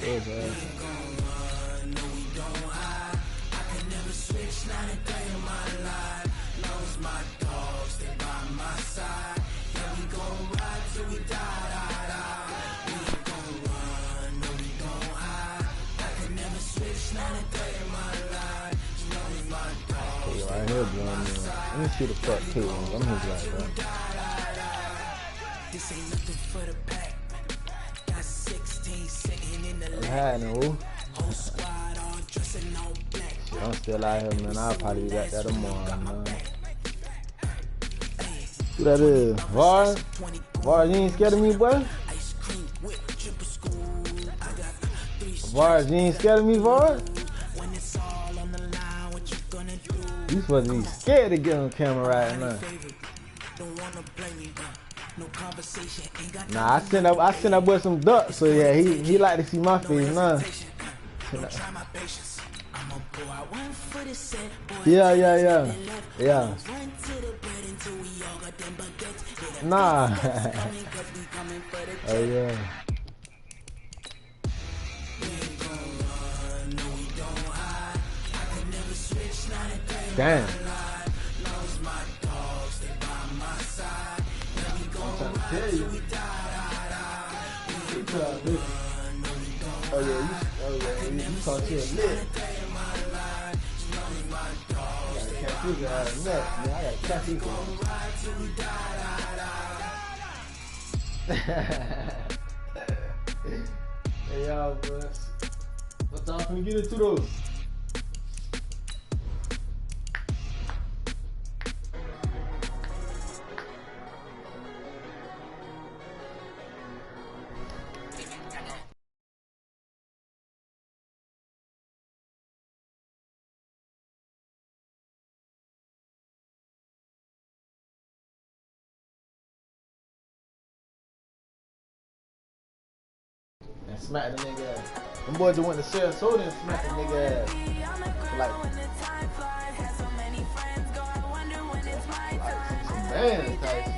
His ass. Right here, boy. Let me see the fuck too. I'm his like that. This ain't nothing for the pack. Got 16 sitting in the lab. Whole squad all dressing all black. I'm still out here, man. I'll probably be back there tomorrow, man. Who that is? Var? Var, you ain't scared of me, boy? Var, you ain't scared of me, Var? You supposed to be scared to get on camera right now. Nah, I sent up with some ducks, so yeah, he like to see my face now. Yeah. Nah. Oh yeah. Damn. I'm trying to tell you. Oh yeah, you talk to a lit. I gotta catch you guys next, man. I gotta catch you guys. Hey y'all, boys. What time can we get into those? And smack the nigga ass. Them boys just went to Sarasota and smacked the nigga ass. Like some band type shit.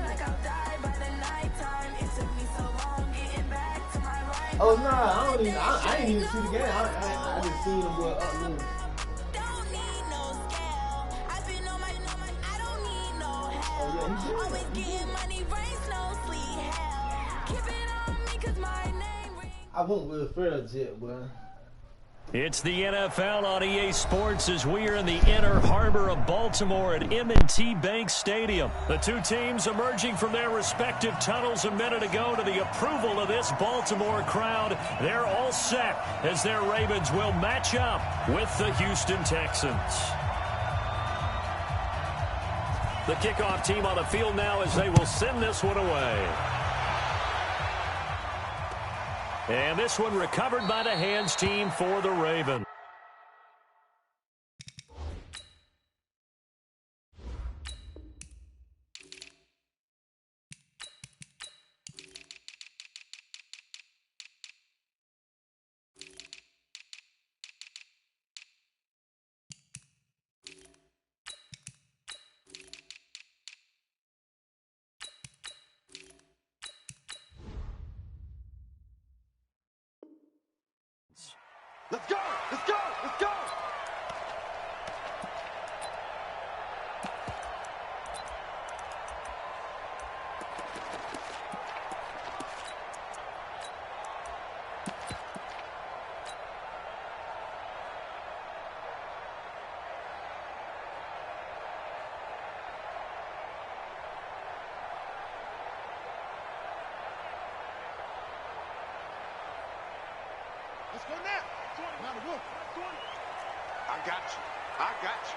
Oh nah, I ain't even see the game. I just seen them boys up loose. Oh yeah, he I won't be afraid of jet, boy. It's the NFL on EA Sports as we are in the inner harbor of Baltimore at M&T Bank Stadium. The two teams emerging from their respective tunnels a minute ago to the approval of this Baltimore crowd. They're all set as their Ravens will match up with the Houston Texans. The kickoff team on the field now as they will send this one away. And this one recovered by the hands team for the Ravens. Let's go! Let's go! Let's go! Let's go now! I got you. I got you.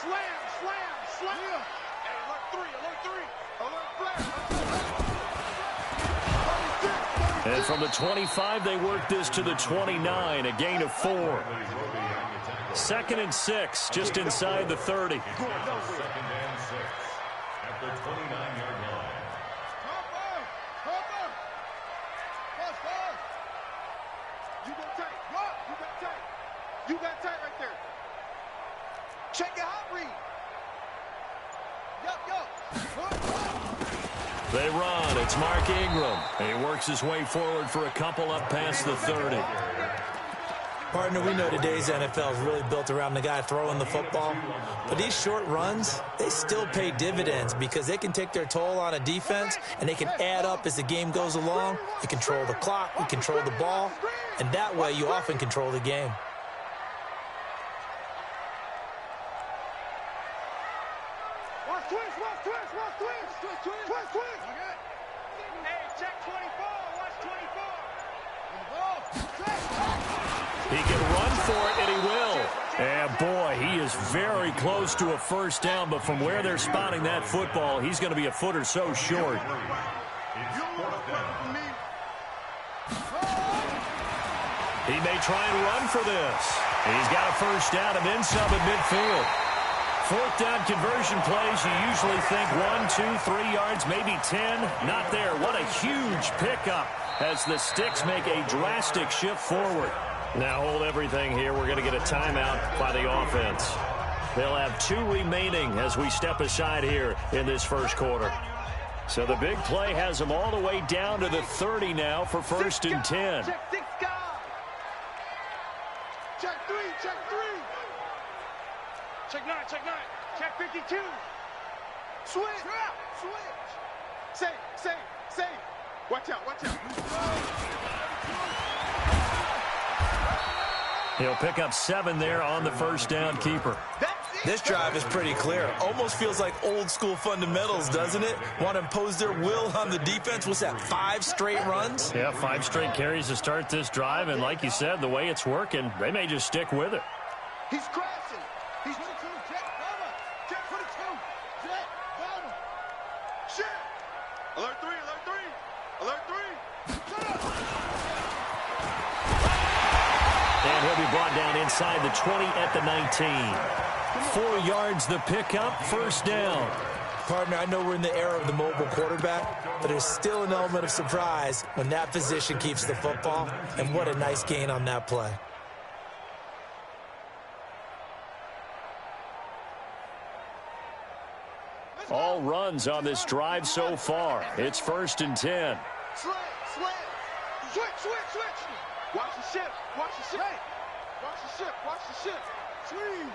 Slam, slam, slam. Yeah. Hey, alert 3. And from the 25, they work this to the 29, a gain of 4. 2nd and 6, just inside the 30. 2nd and 6 at the 29-yard line. You got tight right there. Check your hot read. They run. It's Mark Ingram. And he works his way forward for a couple up past the 30. Partner, we know today's NFL is really built around the guy throwing the football. But these short runs, they still pay dividends because they can take their toll on a defense, and they can add up as the game goes along. You control the clock, you control the ball, and that way you often control the game. Watch twist, watch twist, watch twist. Twist, twist. Hey, check 24, watch 24. He can run for it, and he will. And, boy, he is very close to a first down, but from where they're spotting that football, he's going to be a foot or so short. He may try and run for this. He's got a first down and then some at midfield. Fourth down conversion plays, you usually think 1, 2, 3 yards, maybe 10. Not there. What a huge pickup as the Sticks make a drastic shift forward. Now hold everything here. We're going to get a timeout by the offense. They'll have 2 remaining as we step aside here in this first quarter. So the big play has them all the way down to the 30 now for first and 10. Check 6 guys. Check 3, check 3. Check 9, check 9. Check 52. Switch. Switch. Save. Watch out, watch out. He'll pick up 7 there on the first down keeper. This drive is pretty clear. Almost feels like old school fundamentals, doesn't it? Want to impose their will on the defense. What's that, 5 straight runs? Yeah, 5 straight carries to start this drive, and like you said, the way it's working, they may just stick with it. He's crashing. He's 22. Check, Bama. Check 22. Check, Bama. Shit. Alert 3, alert 3. Alert 3. Shut up. And he'll be brought down inside the 20 at the 19. 4 yards the pickup, first down. Partner, I know we're in the era of the mobile quarterback, but there's still an element of surprise when that position keeps the football, and what a nice gain on that play. All runs on this drive so far. It's first and 10. Switch. Watch the ship. Watch the ship. Watch the ship. Watch the ship. Sweet.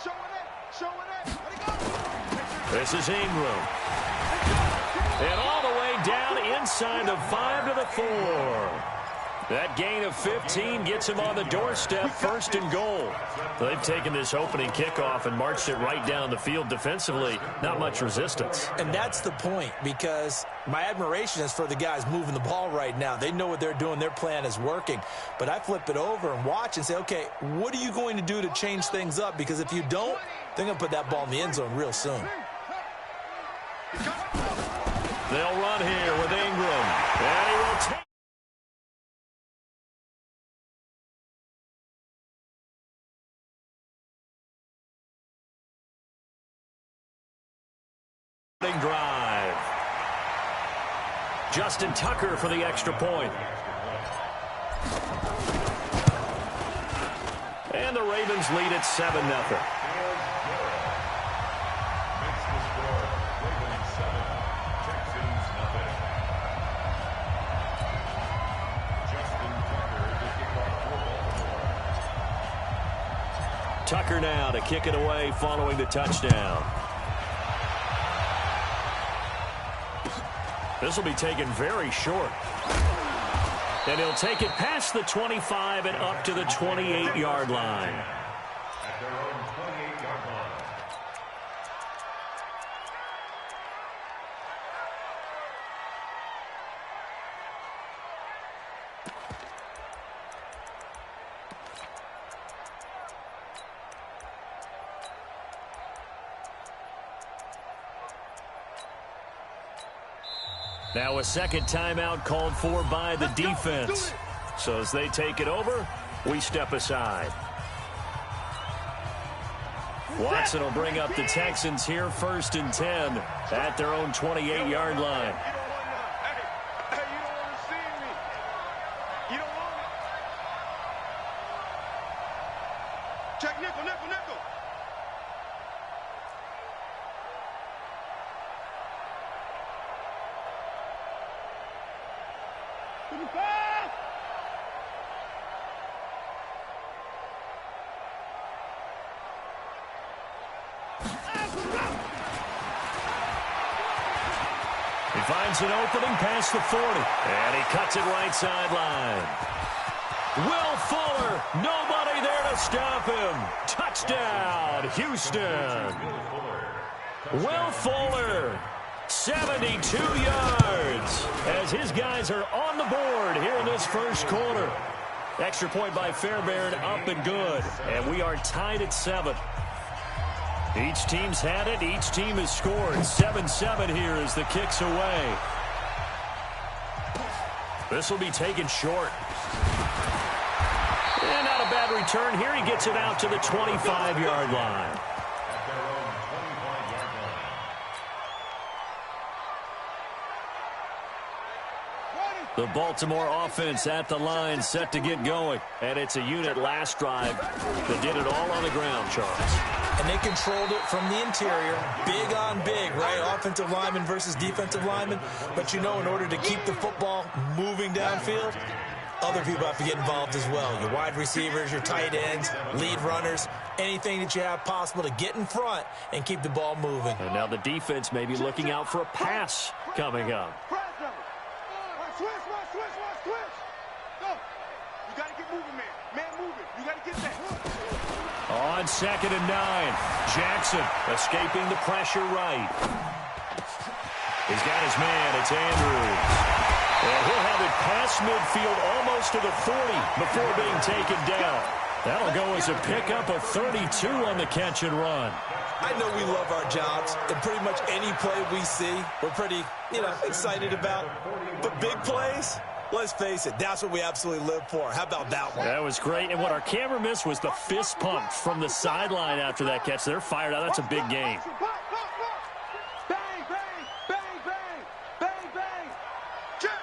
Showing it. Let it go. This is Ingram. And all the way down inside the 5 to the 4. That gain of 15 gets him on the doorstep, first and goal. They've taken this opening kickoff and marched it right down the field defensively. Not much resistance. And that's the point, because my admiration is for the guys moving the ball right now. They know what they're doing. Their plan is working. But I flip it over and watch and say, okay, what are you going to do to change things up? Because if you don't, they're going to put that ball in the end zone real soon. They'll run here with Ingram. And he will take drive. Justin Tucker for the extra point. And the Ravens lead at 7-0. Tucker now to kick it away following the touchdown. This will be taken very short. And he'll take it past the 25 and up to the 28-yard line. At their own 28-yard line. Now a second timeout called for by the defense. So as they take it over, we step aside. Watson will bring up the Texans here first and 10 at their own 28-yard line. Hey, you don't want to see me. You don't want it. Check nickel. finds an opening past the 40. And he cuts it right sideline. Will Fuller, nobody there to stop him. Touchdown, Houston. Will Fuller, 72 yards, as his guys are on the board here in this first quarter. Extra point by Fairbairn, up and good. And we are tied at 7. Each team's had it. Each team has scored. 7-7 here as the kick's away. This will be taken short. And not a bad return here. He gets it out to the 25-yard line. The Baltimore offense at the line, set to get going. And it's a unit last drive that did it all on the ground, Charles. And they controlled it from the interior, big on big, right? Offensive lineman versus defensive lineman. But you know, in order to keep the football moving downfield, other people have to get involved as well. Your wide receivers, your tight ends, lead runners, anything that you have possible to get in front and keep the ball moving. And now the defense may be looking out for a pass coming up. Switch. Go. You got to get moving, man. Man moving. You got to get that. On 2nd and 9. Jackson escaping the pressure right. He's got his man. It's Andrews. And he'll have it past midfield almost to the 40 before being taken down. That'll go as a pickup of 32 on the catch and run. I know we love our jobs, and pretty much any play we see, we're pretty, excited about. But big plays, let's face it, that's what we absolutely live for. How about that one? That was great, and what our camera missed was the fist pump from the sideline after that catch. They're fired out. That's a big game. Bang, bang, bang, bang, bang, bang. Check.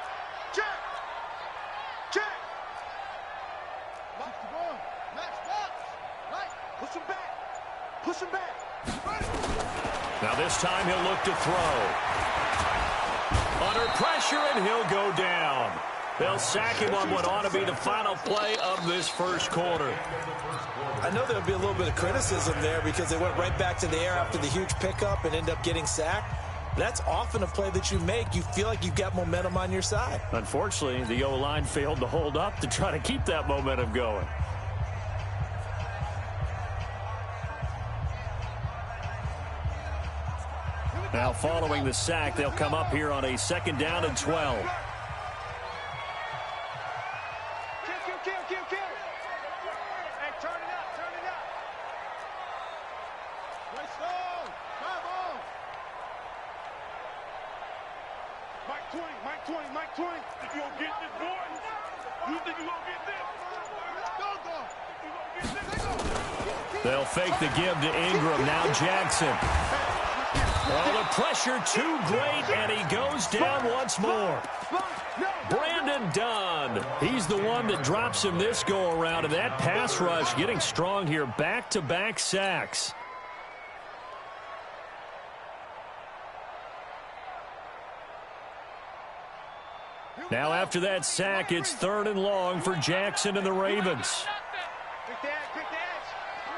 Box the ball. Max box. Right. Push him back. Now this time he'll look to throw. Under pressure, and he'll go down. They'll sack him on what ought to be the final play of this first quarter. I know there'll be a little bit of criticism there because they went right back to the air after the huge pickup and end up getting sacked. That's often a play that you make. You feel like you've got momentum on your side. Unfortunately, the O-line failed to hold up to try to keep that momentum going. Now following the sack, they'll come up here on a 2nd down and 12. Kill. Hey, turn it up. Right slow. Come on. Mike 20. If you don't get this, boy, you think you're going to get this? Go. They'll fake the give to Ingram. Now Jackson. Oh, the pressure too great, and he goes down once more. Brandon Dunn. He's the one that drops him this go-around, and that pass rush getting strong here. Back-to-back sacks. Now after that sack, it's 3rd and long for Jackson and the Ravens. Pick the edge.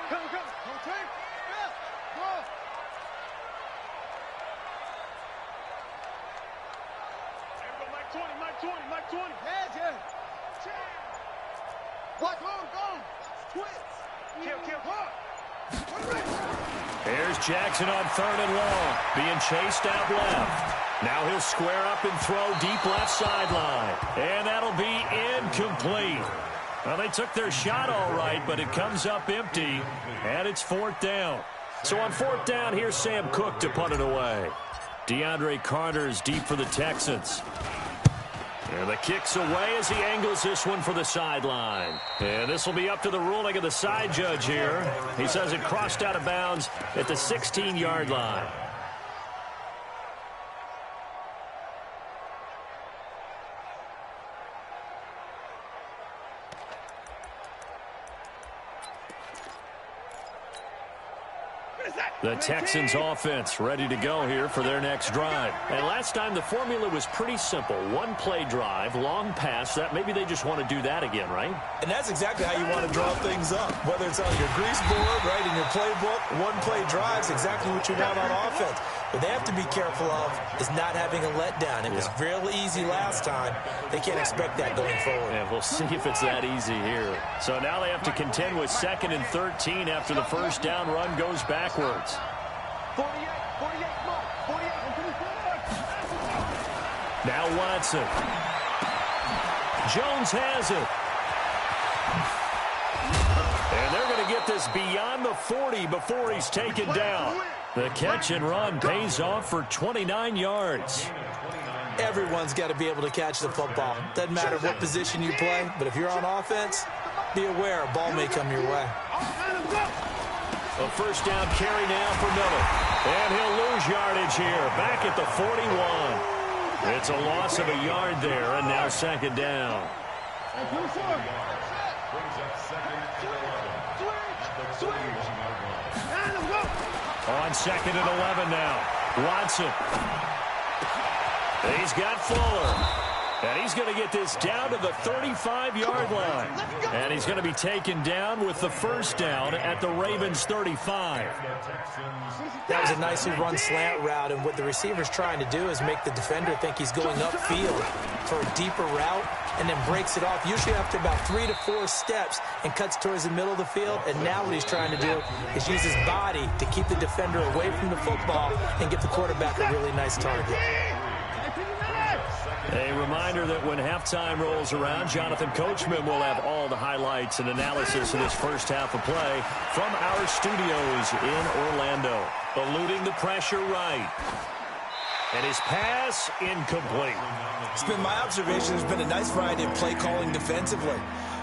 Come. Take. Go. Mike 20. Edge. What? Go. Twist. Kill. There's Jackson on 3rd and long, being chased out left. Now he'll square up and throw deep left sideline. And that'll be incomplete. Well, they took their shot all right, but it comes up empty, and it's 4th down. So on 4th down, here's Sam Cook to punt it away. DeAndre Carter's deep for the Texans. And the kick's away as he angles this one for the sideline. And this will be up to the ruling of the side judge here. He says it crossed out of bounds at the 16-yard line. The Texans offense ready to go here for their next drive. And last time the formula was pretty simple. One play drive, long pass. That maybe they just want to do that again, right? And that's exactly how you want to draw things up. Whether it's on your grease board, right, in your playbook, one play drives exactly what you want on offense. What they have to be careful of is not having a letdown. It was real easy last time. They can't expect that going forward. Yeah, we'll see if it's that easy here. So now they have to contend with 2nd and 13 after the first down run goes backwards. 48, mark, 48. Now Watson. Jones has it. And they're going to get this beyond the 40 before he's taken down. The catch and run pays off for 29 yards. Everyone's got to be able to catch the football. Doesn't matter what position you play, but if you're on offense, be aware a ball may come your way. A first down carry now for Miller. And he'll lose yardage here. Back at the 41. It's a loss of a yard there, and now 2nd down. Brings up 2nd and 11. On 2nd and 11 now. Watson. He's got Fuller. And he's going to get this down to the 35-yard line. And he's going to be taken down with the first down at the Ravens' 35. That was a nicely run slant route, and what the receiver's trying to do is make the defender think he's going upfield for a deeper route and then breaks it off, usually after about 3 to 4 steps, and cuts towards the middle of the field. And now what he's trying to do is use his body to keep the defender away from the football and get the quarterback a really nice target. A reminder that when halftime rolls around, Jonathan Coachman will have all the highlights and analysis of this first half of play from our studios in Orlando. Eluding the pressure right. And his pass incomplete. It's been my observation there's been a nice variety of play calling defensively.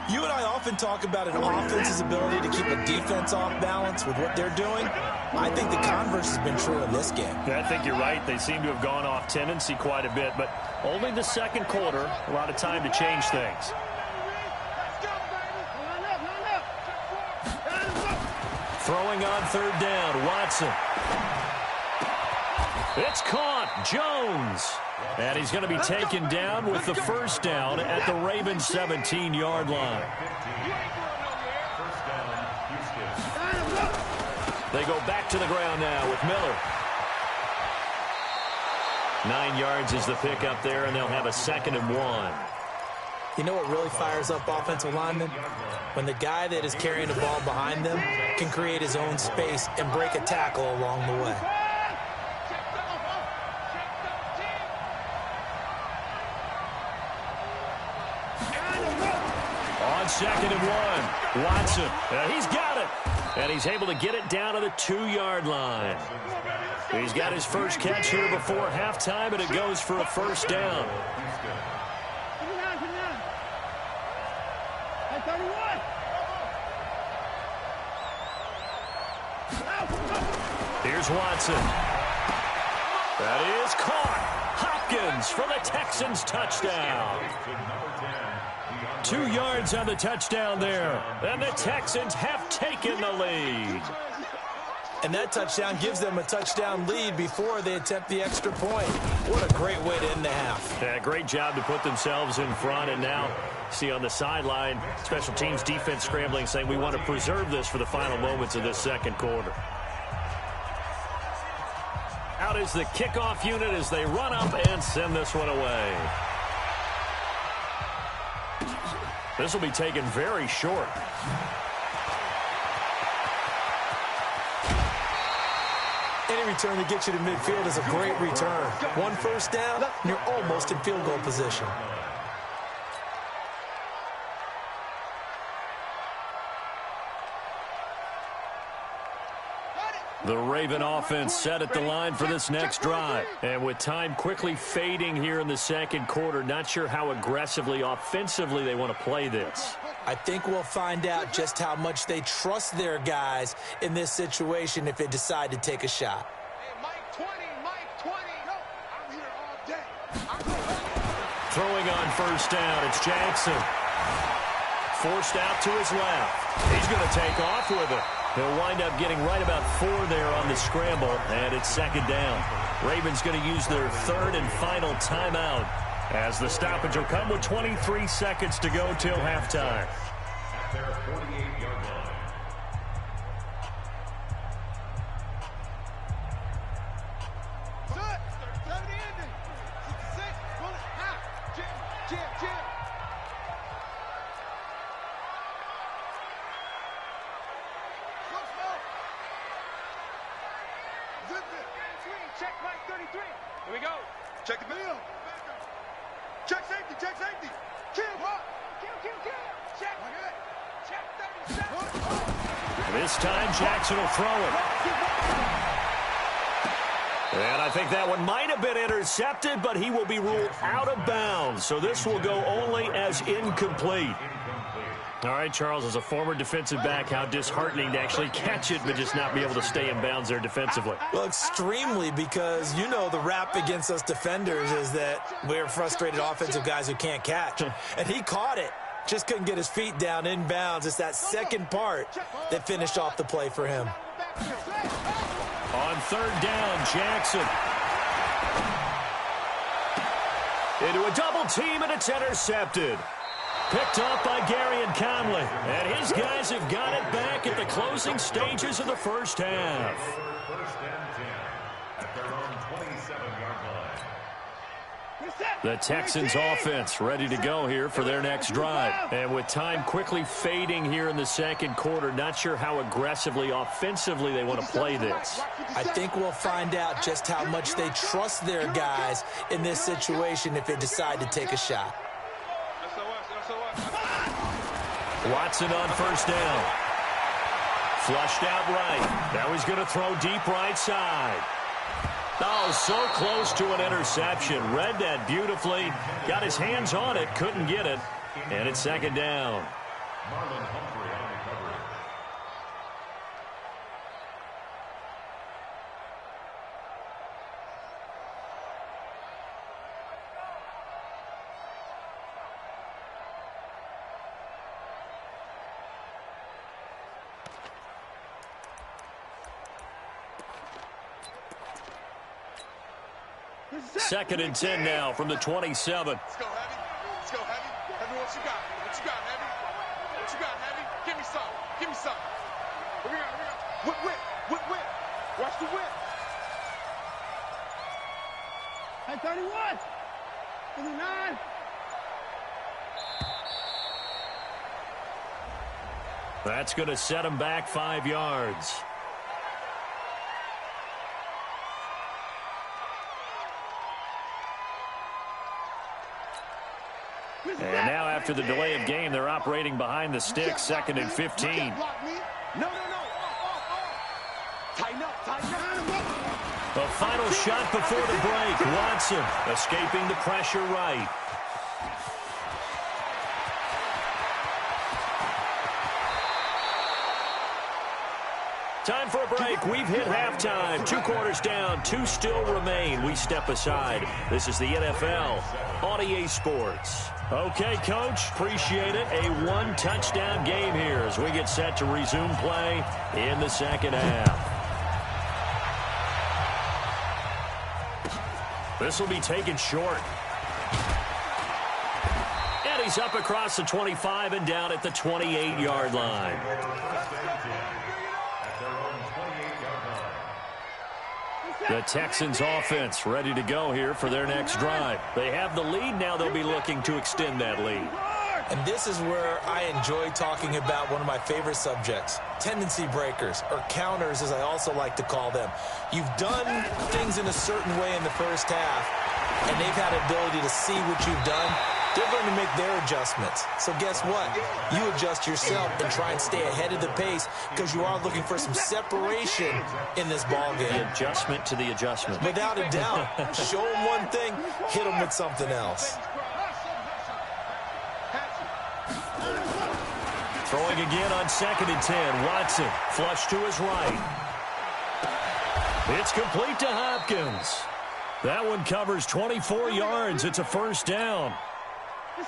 You and I often talk about an offense's ability to keep a defense off balance with what they're doing. I think the converse has been true in this game. I think you're right. They seem to have gone off tendency quite a bit, but only the second quarter, a lot of time to change things. Throwing on 3rd down, Watson. It's caught. Jones. And he's going to be taken down with the first down at the Ravens' 17-yard line. They go back to the ground now with Miller. 9 yards is the pickup there, and they'll have a 2nd and 1. You know what really fires up offensive linemen? When the guy that is carrying the ball behind them can create his own space and break a tackle along the way. On 2nd and 1, Watson. He's got it. And he's able to get it down to the 2-yard line. He's got his first catch here before halftime, and it goes for a first down. Here's Watson. That is caught. Hopkins for the Texans touchdown. 2 yards on the touchdown there. And the Texans have taken the lead. And that touchdown gives them a touchdown lead before they attempt the extra point. What a great way to end the half. Yeah, great job to put themselves in front. And now, see on the sideline, special teams defense scrambling, saying we want to preserve this for the final moments of this second quarter. Out is the kickoff unit as they run up and send this one away. This will be taken very short. Any return to get you to midfield is a great return. 1 first down, and you're almost in field goal position. The Raven offense set at the line for this next drive. And with time quickly fading here in the second quarter, not sure how aggressively, offensively they want to play this. I think we'll find out just how much they trust their guys in this situation if they decide to take a shot. Hey, Mike 20. No, I'm here all day. Throwing on first down, it's Jackson. Forced out to his left. He's going to take off with it. He'll wind up getting right about 4 there on the scramble, and it's 2nd down. Ravens going to use their 3rd and final timeout as the stoppage will come with 23 seconds to go till halftime. At their 48-yard line. Check Mike 33. Here we go. Check the bill. Check safety. Check safety. Kill. What? Kill. Check. Check 37. This time, Jackson will throw it. And I think that one might have been intercepted, but he will be ruled out of bounds. So this will go only as incomplete. All right, Charles, as a former defensive back, how disheartening to actually catch it but just not be able to stay in bounds there defensively. Well, extremely, because you know the rap against us defenders is that we're frustrated offensive guys who can't catch. And he caught it. Just couldn't get his feet down in bounds. It's that second part that finished off the play for him. On third down, Jackson. Into a double team, and it's intercepted. Picked up by Gary and Conley. And his guys have got it back at the closing stages of the first half. First and 10 at their own 27-yard line. The Texans offense ready to go here for their next drive. And with time quickly fading here in the second quarter, not sure how aggressively, offensively they want to play this. I think we'll find out just how much they trust their guys in this situation if they decide to take a shot. Watson on first down. Flushed out right. Now he's going to throw deep right side. Oh, so close to an interception. Read that beautifully. Got his hands on it. Couldn't get it. And it's second down. Marlon Humphrey on recovery. Second and 10 now from the 27. Let's go, Heavy. Let's go, Heavy. Heavy, what you got? What you got, Heavy? What you got, Heavy? Give me some. Give me some. Here we go. Whip. Watch the whip. Hey, 31. 39. That's going to set him back 5 yards. And now after the delay of game, they're operating behind the sticks, second and 15. No. Tighten up. The final shot before the break. Watson escaping the pressure right. Time for a break. We've hit halftime. 2 quarters down. 2 still remain. We step aside. This is the NFL on EA Sports. Okay, Coach. Appreciate it. A 1-touchdown game here as we get set to resume play in the second half. This will be taken short. And he's up across the 25 and down at the 28-yard line. The Texans offense ready to go here for their next drive. They have the lead. Now they'll be looking to extend that lead. And this is where I enjoy talking about one of my favorite subjects, tendency breakers, or counters as I also like to call them. You've done things in a certain way in the first half, and they've had ability to see what you've done. They're going to make their adjustments. So guess what? You adjust yourself and try and stay ahead of the pace because you are looking for some separation in this ball game. The adjustment to the adjustment. Without a doubt. Show them one thing, hit them with something else. Throwing again on second and 10. Watson flush to his right. It's complete to Hopkins. That one covers 24 yards. It's a first down.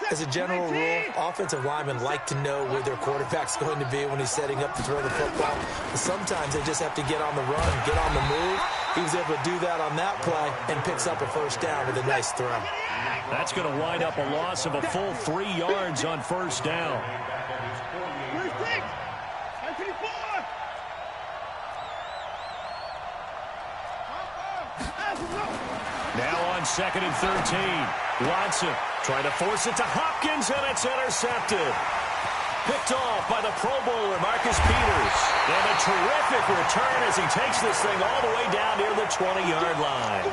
As a general rule, offensive linemen like to know where their quarterback's going to be when he's setting up to throw the football. But sometimes they just have to get on the run, get on the move. He was able to do that on that play and picks up a first down with a nice throw. That's going to wind up a loss of a full 3 yards on first down. Now on second and 13. Watson trying to force it to Hopkins, and it's intercepted. Picked off by the Pro Bowler, Marcus Peters. And a terrific return as he takes this thing all the way down near the 20-yard line.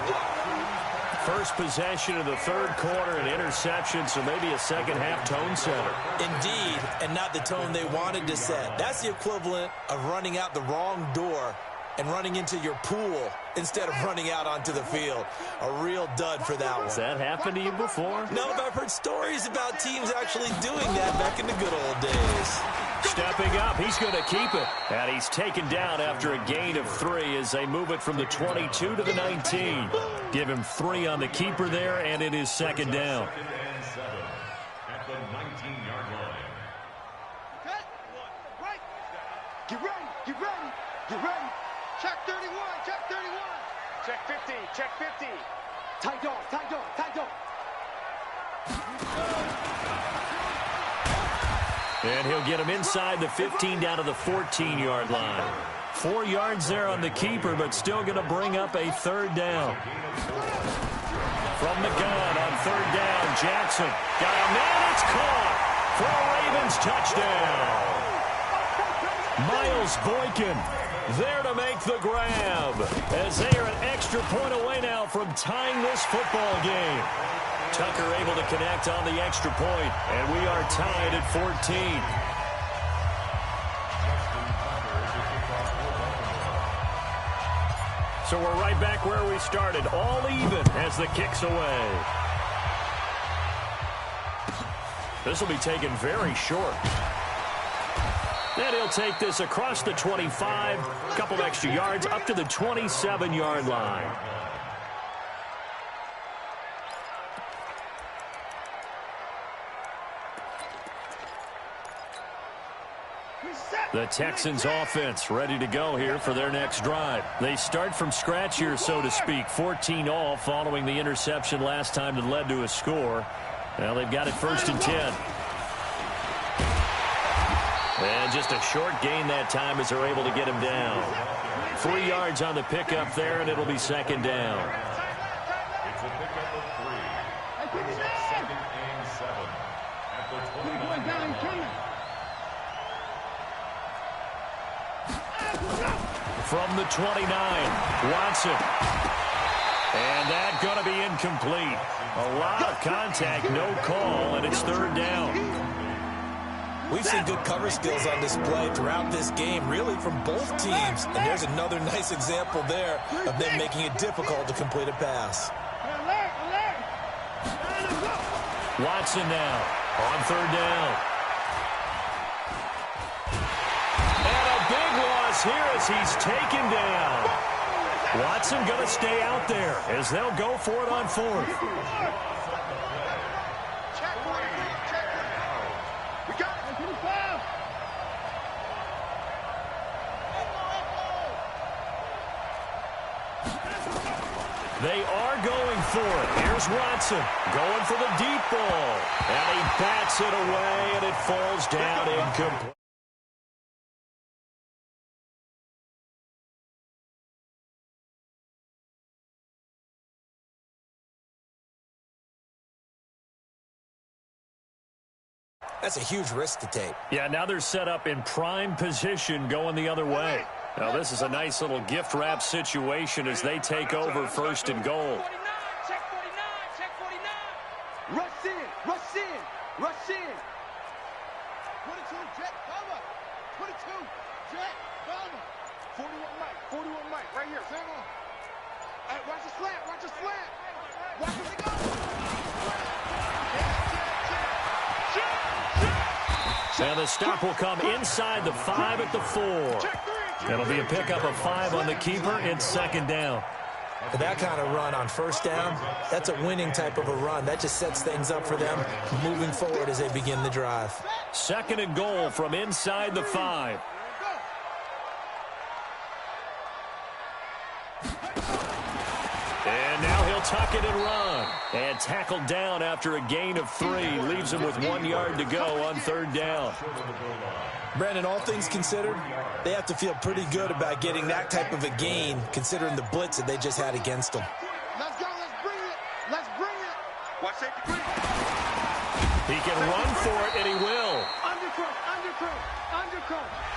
First possession of the third quarter, an interception, so maybe a second-half tone setter. Indeed, and not the tone they wanted to set. That's the equivalent of running out the wrong door and running into your pool instead of running out onto the field. A real dud for that one. Has that happened to you before? No, but I've heard stories about teams actually doing that back in the good old days. Stepping up, he's going to keep it. And he's taken down after a gain of 3 as they move it from the 22 to the 19. Give him 3 on the keeper there, and it is second down. Second and 7 at the 19-yard line. Okay? Right. Get ready. Get ready. Get ready. Check 31. Check 31. Check 50. Check 50. Tight dog. Tight dog. Tight dog. And he'll get him inside the 15 down to the 14-yard line. 4 yards there on the keeper, but still going to bring up a third down. From the gun on third down, Jackson. Got a man, it's caught for a Ravens touchdown. Miles Boykin there to make the grab as they are an extra point away now from tying this football game. Tucker able to connect on the extra point, and we are tied at 14. So we're right back where we started, all even as the kick's away. This will be taken very short. And he'll take this across the 25, a couple extra yards, up to the 27-yard line. The Texans offense ready to go here for their next drive. They start from scratch here, so to speak. 14-all following the interception last time that led to a score. Well, they've got it first and 10. And just a short gain that time as they're able to get him down. 3 yards on the pickup there, and it'll be second down. It's a pickup of 3. Brings up second and 7 at the 29. From the 29, Watson. And that going to be incomplete. A lot of contact, no call, and it's third down. We've seen good cover skills on display throughout this game, really from both teams. And there's another nice example there of them making it difficult to complete a pass. Watson now on third down. Here as he's taken down. Watson going to stay out there as they'll go for it on fourth. They are going for it. Here's Watson going for the deep ball. And he bats it away, and it falls down incomplete. That's a huge risk to take. Yeah, now they're set up in prime position going the other way. Now this is a nice little gift wrap situation as they take over first and goal. Check 49. Check 49. Rush in. Rush in. Rush in. 22, jet, cover. 22, jet, cover. 41 Mike. 41 Mike. Right here. Hang on. All right, watch the slant. Watch the slant. Watch him go. And the stop will come inside the 5 at the 4. It'll be a pickup of 5 on the keeper. It's second down. For that kind of run on first down, that's a winning type of a run. That just sets things up for them moving forward as they begin the drive. Second and goal from inside the 5. And now he'll tuck it and run. And tackled down after a gain of 3. Leaves him with 1 yard to go on third down. Brandon, all things considered, they have to feel pretty good about getting that type of a gain considering the blitz that they just had against them. Let's go. Let's bring it. Let's bring it. Watch safety green. He can run for it, and he will. Undercut, undercut, undercut.